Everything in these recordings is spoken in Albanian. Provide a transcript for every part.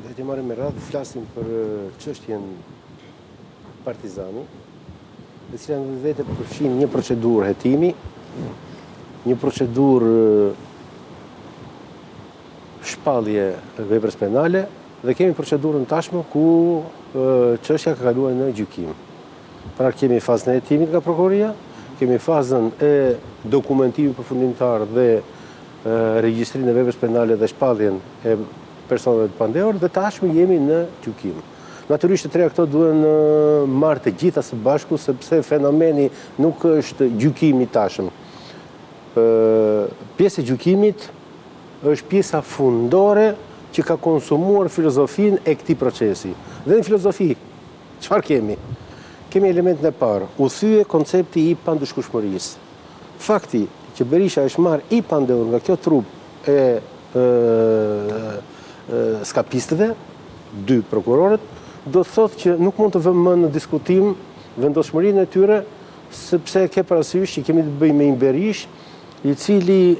Dhe të marrim me radhë, flasim për çështjen Partizani, dhe cila në vetë përfshin një procedurë hetimi, një procedurë shpallje veprës penale, dhe kemi procedurën tashmë ku çështja ka kaluar në gjykim. Pra kemi fazën e hetimit nga prokuroria, kemi fazën e dokumentimit përfundimtar dhe regjistrimin e veprës penale dhe shpalljen e personave të pandehur, dhe tashmë jemi në gjykim. Natyrisht të treja këto duhen marrë të gjitha së bashku, sepse fenomeni nuk është gjykimi tashmë. Pjesë e gjykimit është pjesa fundore që ka konsumuar filozofinë e këtij procesi. Dhe në filozofi, çfarë kemi? Kemi elementin e parë, u thye koncepti i pandishkueshmërisë. Fakti që Berisha është marrë i pandehur nga kjo trup e skapistëve, dy prokurorët, do të thotë që nuk mund të vëmë më në diskutim vendosmërinë e tyre, sepse ke parasysh që kemi të bëjmë me një Berish, i cili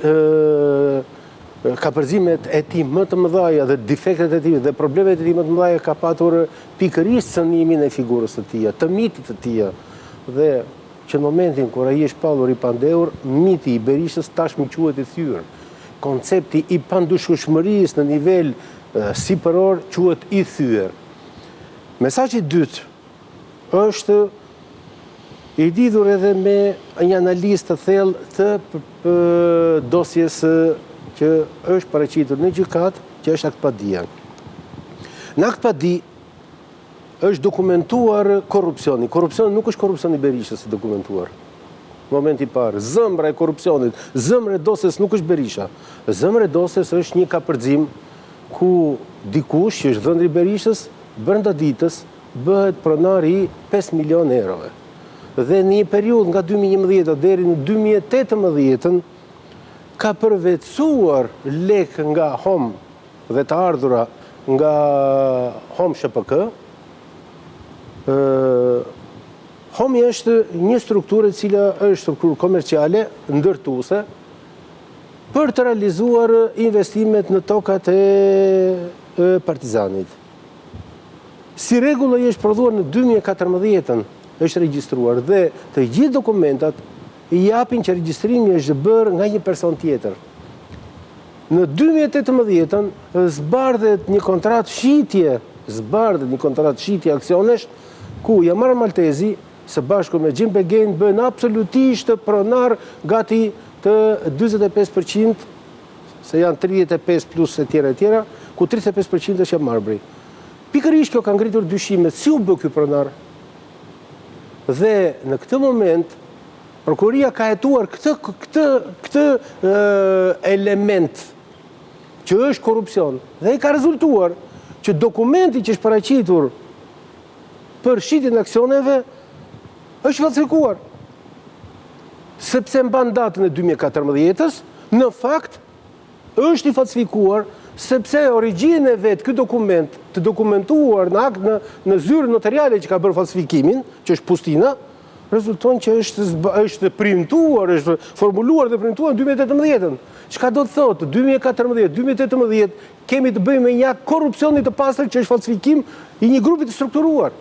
ka përzimet e tij më të mëdha dhe defektet e tij dhe problemet e tij më të mëdha ka patur pikërisht cënimin e figurës së tij, të mitit të tij, dhe që në momentin kur ai është pallur i pandehur, miti i Berishës tashmë quhet i thyer. Koncepti i pandishkueshmërisë në nivel sipëror quhet i thyer. Mesazhi i dytë është i lidhur edhe me një analizë të thellë të dosjes që është paraqitur në gjykat, që është aktpadia. Në aktpadi është dokumentuar korrupsioni. Korrupsioni nuk është korrupsioni i Berishës i dokumentuar. Momenti i parë, zëmbra e korrupsionit, zëmbra e dosjes nuk është Berisha. Zëmbra e dosjes është një kapërcim ku dikush që është dhëndri Berishës brenda ditës bëhet pronar i 5 milion eurove. Dhe në një periudhë nga 2011 deri në 2018 ka përvetësuar lek nga HOM dhe të ardhura nga HOM SHPK. HOM-i është një strukturë e cila është strukturë komerciale, ndërtuese, për të realizuar investimet në tokat e Partizanit. Si rregull ai është prodhuar në 2014, është regjistruar dhe të gjithë dokumentat i japin që regjistrimi është bërë nga një person tjetër. Në 2018 zbardhet një kontratë shitje aksionesh ku Jamar Maltezi së bashku me Gjim Begen bën absolutisht pronar gati të 45%, se janë 35 plus e tjera, ku 35% është Marbri. Pikërisht kjo ka ngritur dyshimet, si u bë ky pronar? Dhe në këtë moment, prokuroria ka hetuar këtë element që është korrupsion, dhe i ka rezultuar që dokumenti që është paraqitur për shitjen e aksioneve është falsifikuar. Sepse mban datën e 2014-s, në fakt është i falsifikuar sepse origjina e vet ky dokument të dokumentuar në akt në zyrën notariale që ka bërë falsifikimin, që është Pustina, rezulton që është premtuar, është formuluar dhe premtuar në 2018. Çka do të thotë? 2014-2018 kemi të bëjmë me një akt korrupsioni të pastër që është falsifikim i një grupi të strukturuar.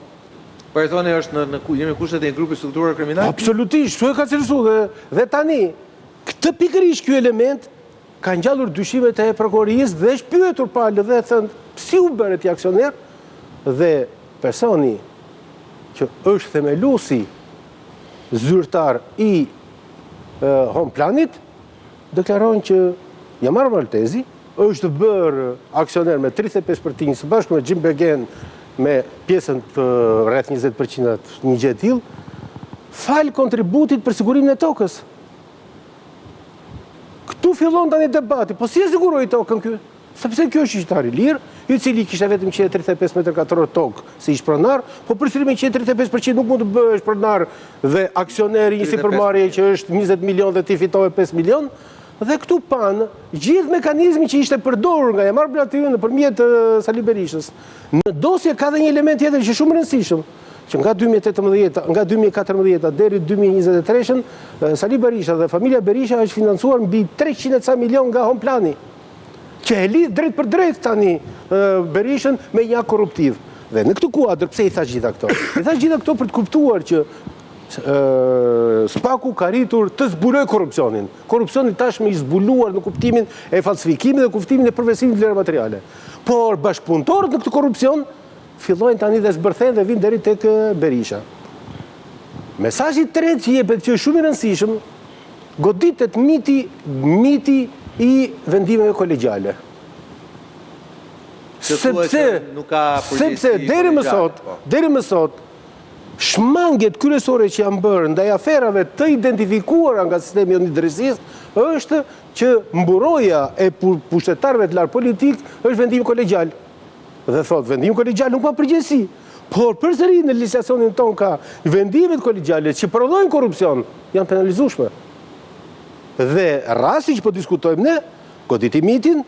Po e thoni është jemi kushtet e një grupi strukturuar kriminal? Absolutisht, kjo e ka cilësuar dhe tani këtë pikërisht ky element ka ngjallur dyshimet e prokurorisë dhe është pyetur palë dhe thënë si u bëre ti aksioner, dhe personi që është themeluesi zyrtar i Home Planit deklaron që Jamar Maltezi është bërë aksioner me 35% së bashku me Gjim Begen me pjesën të rreth 20% një gjë e tillë, fal kontributit për sigurimin e tokës. Këtu fillon tani debati, po si e siguroi tokën ky? Sepse kjo është qytetar i lirë, i cili kishte vetëm 135 m2 tokë si ish pronar, po përsëri me 135% nuk mund të bëhesh pronar dhe aksioner i një sipërmarrjeje që është 20 milion dhe ti fitove 5 milion. Dhe këtu panë gjithë mekanizmi që ishte përdorur nga Jamar Blatiju nëpërmjet Sali Berishës. Në dosje ka dhe një element tjetër që është shumë rëndësishëm, që nga 2014 deri 2023 Sali Berisha dhe familja Berisha është financuar mbi 300 milion nga Home Plani, që e lidh drejt për drejt tani Berishën me një akt korruptiv. Dhe në këtë kuadër, pse i thash gjitha këto? I thash gjitha këto për të kuptuar që Spaku ka rritur të zbuloj korrupsionin. Korrupsioni tashmë i zbuluar në kuptimin e falsifikimit dhe kuptimin e përvesimit të vlera materiale. Por bashkëpunëtorët në këtë korrupsion fillojnë tani dhe zbërthejnë dhe vinë deri tek Berisha. Mesazhi i tretë që jepet, që është shumë i rëndësishëm, goditet miti i vendimeve kolegjiale. Sepse deri më sot shmanget kryesore që janë bërë ndaj aferave të identifikuara nga sistemi i drejtësisë është që mburoja e pushtetarëve të lartë politik është vendim kolegjial. Dhe thot, vendim kolegjial nuk ka përgjegjësi. Por përsëri në legjislacionin ton ka vendimet kolegjiale që prodhojnë korrupsion janë penalizueshme. Dhe rasti që po diskutojmë ne, goditi mitin,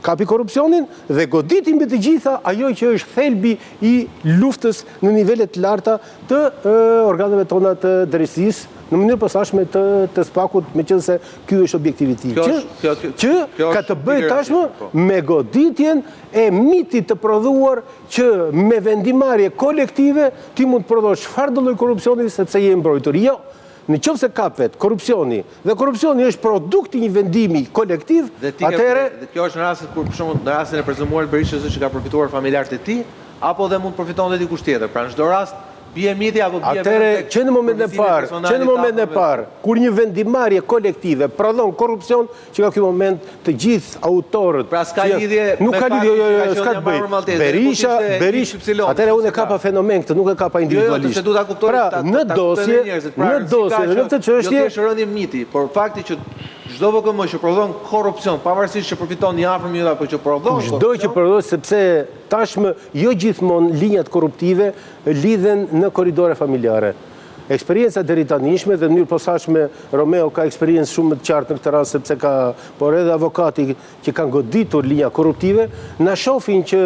kapi korrupsionin dhe goditi mbi të gjitha ajo që është thelbi i luftës në nivelet të larta të organeve tona të drejtësisë, në mënyrë posaçme të Spakut, meqense ky është objektivi i tij. Që ka të bëjë tashmë me goditjen e mitit të prodhuar që me vendimarrje kolektive ti mund të prodhosh çfarë do lloj korrupsioni sepse je mbrojtur. Jo. Në qoftë se kapet korrupsioni, dhe korrupsioni është produkt i një vendimi kolektiv, atëherë dhe kjo është në rastin kur për shembull në rastin e prezumuar Berishës që ka përfituar familjarët e tij, apo dhe mund të përfiton dhe dikush tjetër. Pra në çdo rast bie miti apo bie atëherë që në momentin e parë, kur një vendimarrje kolektive prodhon korrupsion, që ka ky moment të gjithë autorët. Pra s'ka lidhje nuk ka lidhje, s'ka të bëjë. Berisha, atëherë unë e kapa fenomen këtë, nuk e kapa individualisht. Pra në dosje dhe në këtë çështje është rëndje miti, por fakti që çdo VKM që prodhon korrupsion, pavarësisht që përfiton një afër minuta, apo që prodhon çdo që prodhon, sepse tashmë jo gjithmonë linjat korruptive lidhen në korridore familjare. Eksperienca deri tanishme dhe në mënyrë posaçme Romeo ka eksperiencë shumë më të qartë në këtë rast sepse por edhe avokati që kanë goditur linja korruptive na shohin që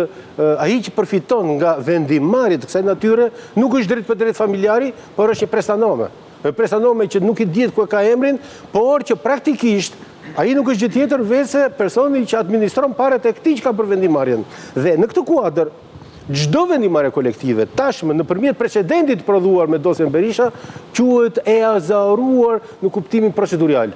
ai që përfiton nga vendimarrje të kësaj natyre nuk është drejt për drejt familjari, por është një prestanome. Prestanome që nuk i dihet ku ka emrin, por që praktikisht ai nuk është gjë tjetër veçse personi që administron parat e këtij që ka bërë vendimarrjen. Dhe në këtë kuadër çdo vendimarrje kolektive tashmë nëpërmjet precedentit prodhuar me dosjen Berisha quhet e azaruar në kuptimin procedurial.